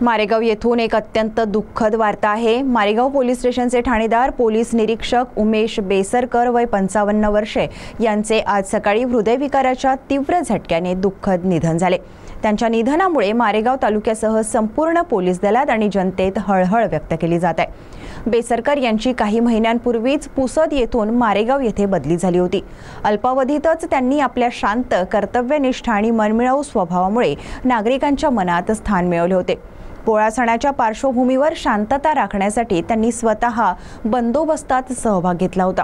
मारेगाव येथून एक अत्यंत दुःखद वार्ता आहे। मारेगाव पोलीस स्टेशनचे ठाणेदार पोलीस निरीक्षक उमेश बेसरकर वय 55 वर्षे यांचे आज सकाळी हृदयविकाराच्या तीव्र झटक्याने दुःखद निधन झाले। त्यांच्या निधनामुळे मारेगाव तालुक्यासह संपूर्ण पोलीस दलात आणि जनतेत हळहळ व्यक्त केली जात आहे। बेसरकर यांची काही महिन्यांपूर्वीच पुसद येथून मारेगाव येथे बदली झाली होती। अल्पावधीतच त्यांनी आपल्या शांत, कर्तव्यनिष्ठ आणि मनमिळावू स्वभावामुळे नागरिकांच्या मनात स्थान मिळवले होते। पोळा सणाच्या पार्श्वभूमीवर शांतता राखण्यासाठी त्यांनी स्वतः बंदोबस्तात सहभाग घेतला होता।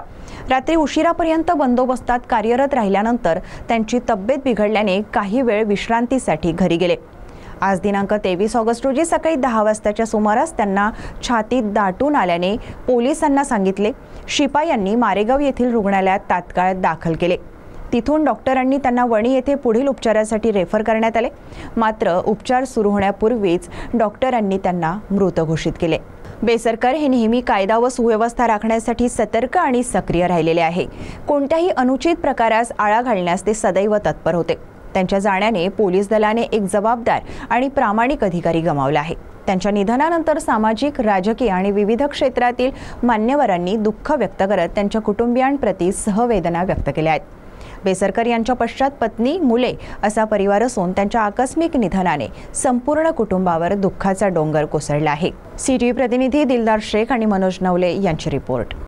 रात्री उशिरापर्यंत बंदोबस्तात कार्यरत राहिल्यानंतर त्यांची तब्येत बिघडल्याने काही वेळ विश्रांतीसाठी घरी गेले। आज दिनांक 23 ऑगस्ट रोजी सकाळी 10 वाजताच्या सुमारास त्यांना छातीत दाटून आल्याने पोलिसांना सांगितले। शिपायांनी मारेगाव येथील रुग्णालयात तात्काळ दाखल केले। तिथून डॉक्टरांनी त्यांना वणी येथे पुढील उपचारासाठी रेफर करण्यात आले। मात्र उपचार सुरू होण्यापूर्वीच डॉक्टरांनी त्यांना मृत घोषित केले। बेसरकर हे नेहमी कायदा व सुव्यवस्था राखण्यासाठी सतर्क आणि सक्रिय राहिलेले आहे। कोणत्याही अनुचित प्रकारास आळा घालण्यास ते सदैव तत्पर होते। त्यांच्या जाण्याने पोलीस दलाने एक जबाबदार आणि प्रामाणिक अधिकारी गमावला आहे। त्यांच्या निधनानंतर सामाजिक, राजकीय आणि विविध क्षेत्रातील मान्यवरांनी दुःख व्यक्त करत त्यांच्या कुटुंबियांप्रती सहवेदना व्यक्त केल्या आहेत। बेसरकर यांच्या पश्चात पत्नी, मुले असा परिवार असून त्यांच्या आकस्मिक निधनाने संपूर्ण कुटुंबावर दुःखाचा डोंगर कोसळला आहे। सीटीव्ही प्रतिनिधी दिलदार शेख आणि मनोज नवले यांची रिपोर्ट।